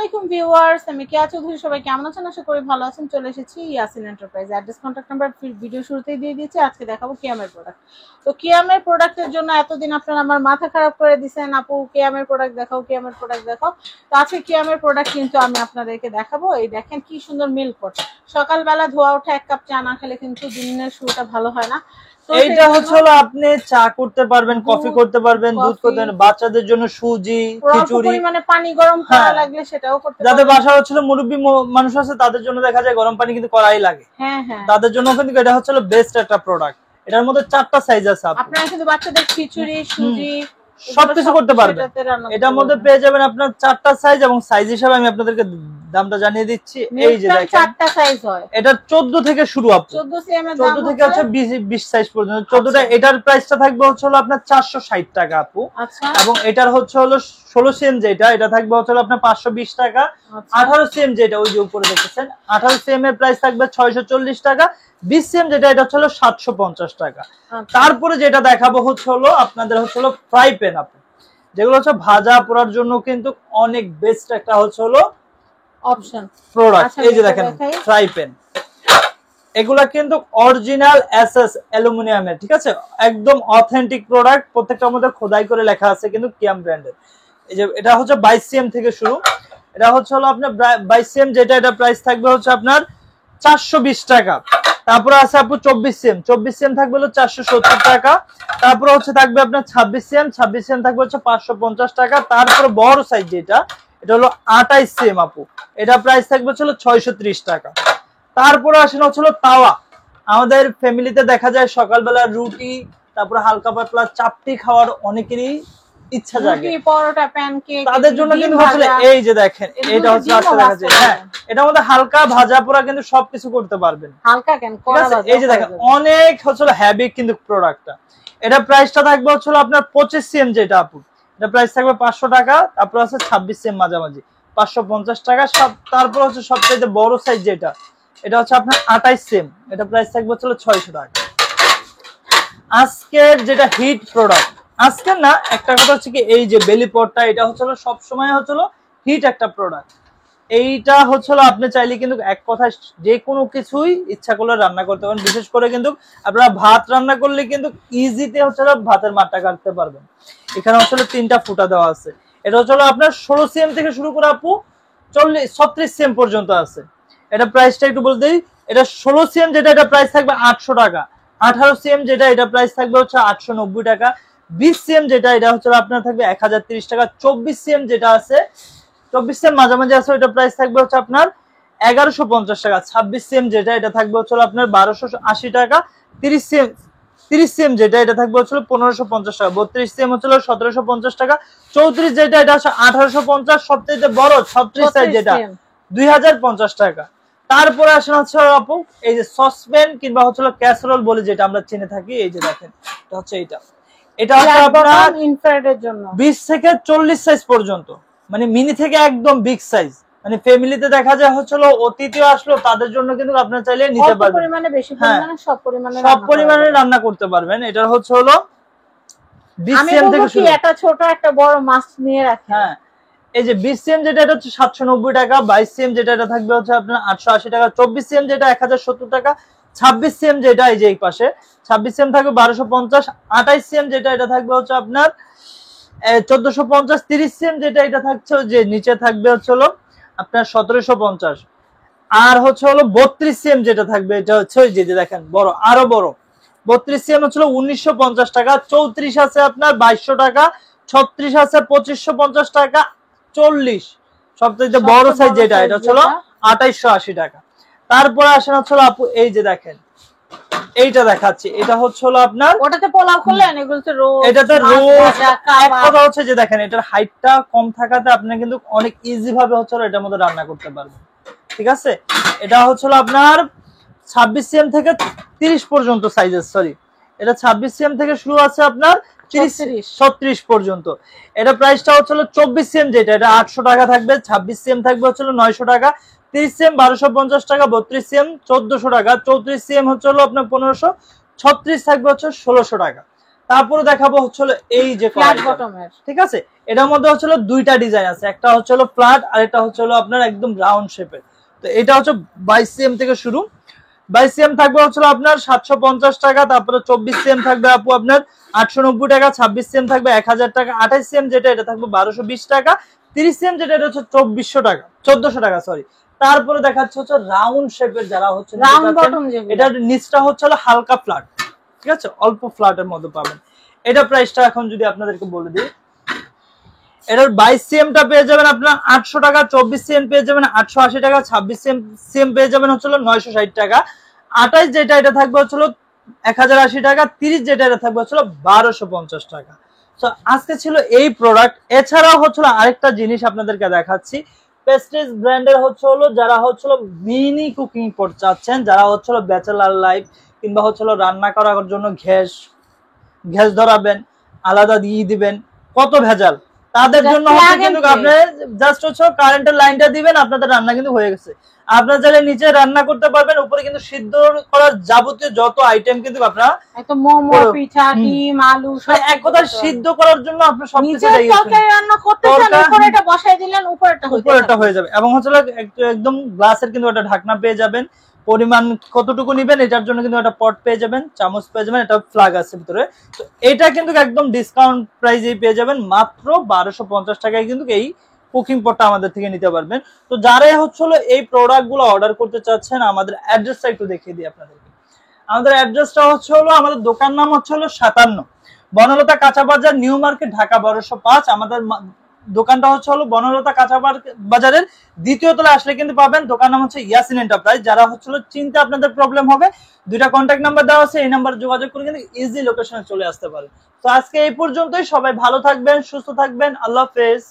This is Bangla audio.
আলাইকুম ভিউয়ার্স, আমি কেয়া চৌধুরী। সবাই কেমন আছেন? আশা করি ভালো আছেন। চলে এসেছি Yasin enterprise. Address, contact number video শুরুতেই দিয়ে দিয়েছি। আজকে দেখাবো কিয়ামের প্রোডাক্ট। তো কিয়ামের প্রোডাক্টের জন্য এতদিন আপনারা আমার মাথা খারাপ করে দিয়েছেন, আপু কিয়ামের প্রোডাক্ট দেখাও, কিয়ামের প্রোডাক্ট দেখাও। তো আজকে কিয়ামের প্রোডাক্ট কিন্তু আমি আপনাদেরকে দেখাবো। এই দেখেন কি সুন্দর মিল্ক পট। সকালবেলা ধোয়া ওঠা এক কাপ চা না খেলে কিন্তু দিনের শুরুটা ভালো হয় না। এইটা হচ্ছে হলো আপনি চা করতে পারবেন, কফি করতে পারবেন, দুধ করতে পারবেন, বাচ্চাদের জন্য সুজি, খিচুড়ি, মানে পানি গরম করা লাগলে সেটাও করতে পারবেন। যাদের বাসা হচ্ছে মুরব্বী মানুষ আছে তাদের জন্য দেখা যায় গরম পানি কিন্তু করাই লাগে। হ্যাঁ হ্যাঁ, তাদের জন্য কিন্তু এটা হচ্ছে বেস্ট একটা প্রোডাক্ট। এটার মধ্যে 4টা সাইজ আছে, আপনারা কিন্তু বাচ্চাদের খিচুড়ি, সুজি সবকিছু করতে পারবেন। এটার মধ্যে পেয়ে যাবেন আপনার 4টা সাইজ, এবং সাইজ হিসাবে আমি আপনাদেরকে দামটা জানিয়ে দিচ্ছি। এই যে দেখেন 4টা সাইজ হয়। এটা 14 থেকে শুরু, আপু 14 সিএম এর দাম 14 থেকে হচ্ছে 20 সাইজ পর্যন্ত। 14টা এটার প্রাইসটা থাকবে হচ্ছে হলো আপনার 460 টাকা, আপু। আচ্ছা। এবং এটার হচ্ছে হলো 16 সিএম যেটা, এটা থাকবে হচ্ছে হলো আপনার 520 টাকা। 18 সিএম যেটা ওই যে উপরে দেখতেছেন, 18 সিএম এর প্রাইস থাকবে 640 টাকা। 20 সিএম যেটা, এটা হচ্ছে হলো 750 টাকা। তারপরে যেটা দেখাবো হচ্ছে হলো আপনাদের হচ্ছে হলো ফ্রাই প্যান, আপু, যেগুলো হচ্ছে ভাজা পোড়ার জন্য কিন্তু অনেক বেস্ট একটা হচ্ছে হলো অপশন প্রোডাক্ট। এই যে দেখেন ফ্রাই প্যান, এগুলা কিন্তু অরিজিনাল এসএস অ্যালুমিনিয়ামের, ঠিক আছে, একদম অথেন্টিক প্রোডাক্ট। প্রত্যেকটার মধ্যে খোদাই করে লেখা আছে কিন্তু কিয়াম ব্র্যান্ডের। এই যে এটা হচ্ছে 22 সিএম থেকে শুরু। এটা হচ্ছে হলো আপনার 22 সিএম যেটা, এটা প্রাইস থাকবে হচ্ছে আপনার 420 টাকা। তারপরে আছে আপু 24 সিএম, 24 সিএম থাকবে হলো 470 টাকা। তারপরে হচ্ছে থাকবে আপনার 26 সিএম, 26 সিএম থাকবে হচ্ছে 550 টাকা। তারপরে বড় সাইজ যেটা, এটা হলো 28 সিএম, আপু, এটা প্রাইস থাকবে হচ্ছে 630 টাকা। তারপরে আসেন হচ্ছে তাওয়া। আমাদের ফ্যামিলিতে দেখা যায় সকালবেলা রুটি, তারপরে হালকা পাতলা চাপটি খাওয়ার অনেকেরই ইচ্ছা জাগে, পরোটা, প্যানকেক, তাদের জন্য কিন্তু আসলে এই যে দেখেন এটা হচ্ছে আসলে দেখা যায়। হ্যাঁ, এটার মধ্যে হালকা ভাজা পোড়া কিন্তু সবকিছু করতে পারবেন। হালকা কেন করা ভাজা, এই যে দেখেন অনেক হচ্ছে হেভি কিন্তু প্রোডাক্টটা। এটা প্রাইসটা থাকবে হচ্ছে আপনার 25 সিএম যেটা, আপু, এটা প্রাইস থাকবে 500 টাকা। তারপর আছে 26 সিএম মাঝামাঝি 550 টাকা। তারপর হচ্ছে সবচেয়ে বড় সাইজ যেটা, এটা হচ্ছে আপনার 28 সিএম, এটা প্রাইস থাকবে হচ্ছে 600 টাকা। আজকের যেটা হিট প্রোডাক্ট, আজকের না, একটা কথা হচ্ছে কি, এই যে বেলি পটটা, এটা হচ্ছে সব সময় হচ্ছে হিট একটা প্রোডাক্ট। এইটা হচ্ছে আপনি চাইলে কিন্তু এক কথায় যে কোনো কিছুই ইচ্ছা করলে রান্না করতে পারেন। বিশেষ করে কিন্তু আপনারা ভাত রান্না করলে কিন্তু ইজিতে হচ্ছে ভাতের মাঠটা কাটতে পারবেন। এখানে হচ্ছে 3টা ফুটা দেওয়া আছে। এটা হচ্ছে আপনার 16 সিএম থেকে শুরু করে আপু 36 সিএম পর্যন্ত আছে। এটা প্রাইসটা একটু বলতে দিই। এটা 16 সিএম যেটা, এটা প্রাইস থাকবে 800 টাকা। 18 সিএম যেটা, এটা প্রাইস থাকবে হচ্ছে 890 টাকা। 20 সিএম যেটা, এটা হচ্ছে আপনার থাকবে 1030 টাকা। 24 সিএম যেটা আছে, 24 সিএম মাঝামাঝি আছে, এটা প্রাইস থাকবে হচ্ছে আপনার 1150 টাকা। 26 সিএম যেটা, এটা থাকবে হচ্ছে আপনার 1280 টাকা। 30 সিএম যেটা, এটা থাকবে হচ্ছে 1550 টাকা। 32 সিএম হচ্ছে 1750 টাকা। 34 যেটা, এটা হচ্ছে 1850। সবচেয়ে বড় 36 সাইজ যেটা, 2050 টাকা। তারপরে আসেন হচ্ছে আপু এই যে সসপ্যান কিংবা হচ্ছে ক্যাসারোল বলে যেটা আমরা চিনে থাকি। এই যে দেখেন, এটা হচ্ছে এটা হচ্ছে আপনার ইনফ্রারেডের জন্য 20 থেকে 40 সাইজ পর্যন্ত, মানে মিনি থেকে একদম বিগ সাইজ। মানে ফ্যামিলিতে দেখা যায় হচ্ছে অতিথিও আসলো, তাদের জন্য কিন্তু আপনারা চাইলে নিতে পারবেন। পরিমাণে বেশি পরিমাণে সব পরিমাণে রান্না করতে পারবেন। এটা হচ্ছে 20 সিএম থেকে শুরু। একটা ছোট একটা বড় মাছ নিয়ে রাখেন। হ্যাঁ, এই যে 20 সিএম যেটা, এটা হচ্ছে 790 টাকা। 22 সিএম যেটা, এটা থাকবে হচ্ছে আপনার 880 টাকা। 24 সিএম যেটা 1070 টাকা। 26 সিএম যেটা, এই যে এই পাশে 26 সিএম থাকবে 1250। 28 সিএম যেটা, এটা থাকবে হচ্ছে আপনার 1450। 30 সিএম যেটা, এটা থাকছে যে নিচে থাকবে হচ্ছে আপনার 1750। আর হচ্ছে 32 সিএম যেটা থাকবে, এটা হচ্ছে ওই যে দেখেন বড়, আরো বড়। 32 সিএম হচ্ছে 1950 টাকা। 34 আছে আপনার 2200 টাকা। 36 আছে 2550 টাকা। 40 সবচেয়ে বড় সাইজ যেটা, এটা হচ্ছে 2880 টাকা। তারপরে আসেন হচ্ছে আপু এই যে দেখেন এইটা দেখাচ্ছি। এটা হচ্ছে আপনার ওটাতে পোলাও করলেন, এগুলোতে রোজ, এটাতে রোজ। এক কথা হচ্ছে যে দেখেন এটার হাইটটা কম থাকাতে আপনি কিন্তু অনেক ইজি ভাবে হচ্ছে এটার মধ্যে রান্না করতে পারবেন, ঠিক আছে। এটা হচ্ছে আপনার 26 সিএম থেকে 30 পর্যন্ত সাইজের, সরি, এটা 26 সিএম থেকে শুরু আছে আপনার 36 পর্যন্ত। এটা প্রাইসটা হচ্ছে 24 সিএম যেটা, এটা 800 টাকা থাকবে। 26 সিএম থাকবে হচ্ছে 900 টাকা। 30 সিএম 1250 টাকা। 32 সিএম 1400 টাকা। 34 সিএম হচ্ছে আপনার 1500। 36 থাকবে হচ্ছে 1600 টাকা। তারপরে দেখাবো হচ্ছিল এই যে ফ্ল্যাট বটমের, ঠিক আছে, এটার মধ্যে হচ্ছিল দুইটা ডিজাইন আছে, একটা হচ্ছিল ফ্ল্যাট আর একটা হচ্ছিল আপনার একদম রাউন্ড শেপের। তো এটা হচ্ছে 22 সিএম থেকে শুরু, 22 সিএম থাকবে হচ্ছিল আপনার 750 টাকা, তারপরে 24 সিএম থাকবে আপু আপনার 890 টাকা, 26 সিএম থাকবে 1000 টাকা, 28 সিএম যেটা এটা থাকবে 1220 টাকা, 30 সিএম যেটা এটা হচ্ছে 2400 টাকা, 1400 টাকা সরি। তারপরে দেখাচ্ছে হচ্ছে রাউন্ড শেপের, যারা হচ্ছে রাউন্ড বটম যেগুলো, এটার নিচটা হচ্ছে হালকা ফ্ল্যাট, ঠিক আছে, অল্প ফ্ল্যাটের মধ্যে পাবেন। এটা প্রাইসটা এখন যদি আপনাদেরকে বলে দিই, এটার 22 সিএম টা পেয়ে যাবেন আপনার 800 টাকা, 24 সিএম পেয়ে যাবেন 880 টাকা, 26 সিএম পেয়ে যাবেন হচ্ছে 960 টাকা, 28 যেটা এটা থাকবে হচ্ছে 1080 টাকা, 30 যেটা এটা থাকবে হচ্ছে 1250 টাকা। তো আজকে ছিল এই প্রোডাক্ট। এছাড়াও হচ্ছে আরেকটা জিনিস আপনাদেরকে দেখাচ্ছি, প্রেস্টিজ ব্র্যান্ডের হচ্ছে যারা হচ্ছে মিনি কুকিং পট চাচ্ছেন, যারা হচ্ছে ব্যাচেলার লাইফ কিংবা হচ্ছে রান্না করার জন্য গ্যাস ধরাবেন, আলাদা দিয়ে দিবেন, কত ভেজাল, তাদের জন্য হচ্ছে কিন্তু আপনি জাস্ট হচ্ছে কারেন্টের লাইনটা দিবেন, আপনাদের রান্না কিন্তু হয়ে গেছে। আপনারা চাইলে নিচে রান্না করতে পারবেন, উপরে কিন্তু সিদ্ধ করার যাবতীয় যত আইটেম কিন্তু আপনারা একদম মোমো, পিঠা, ডিম, আলু সব এক কথা সিদ্ধ করার জন্য আপনি সবকিছু তরকারি রান্না করতে চান, উপরে এটা বসাই দিলেন, উপরেটা হয়ে যাবে। এবং হচ্ছে একদম গ্লাসের কিন্তু একটা ঢাকনা পেয়ে যাবেন, পরিমাণ কতটুকু নিবেন এটার জন্য কিন্তু একটা পট পেয়ে যাবেন, চামচ পেয়ে যাবেন, এটা ফ্লাগ আছে ভিতরে। তো এটা কিন্তু একদম ডিসকাউন্ট প্রাইসেই পেয়ে যাবেন, মাত্র 1250 টাকায় কিন্তু এই কুকিং পটটা আমাদের থেকে নিতে পারবেন। তো যারাই হচ্ছে এই প্রোডাক্ট গুলো অর্ডার করতে চাচ্ছেন, আমাদের অ্যাড্রেসটা একটু দেখিয়ে দিই আপনাদেরকে। আমাদের অ্যাড্রেসটা হচ্ছে আমাদের দোকান নাম হচ্ছে 57 বনলতা কাঁচা বাজার, নিউ মার্কেট, ঢাকা 1205। আমাদের দোকানটা হচ্ছে বনলতা কাঁচা বাজারের দ্বিতীয় তলায় আসলে কিন্তু পাবেন। দোকান নাম হচ্ছে ইয়াসিন এন্টারপ্রাইজ। যারা হচ্ছে চিন্তা আপনাদের প্রবলেম হবে, দুইটা কন্ট্যাক্ট নাম্বার দেওয়া আছে, এই নাম্বার যোগাযোগ করে কিন্তু ইজি লোকেশনে চলে আসতে পারেন। তো আজকে এই পর্যন্তই, সবাই ভালো থাকবেন, সুস্থ থাকবেন, আল্লাহ হাফেজ।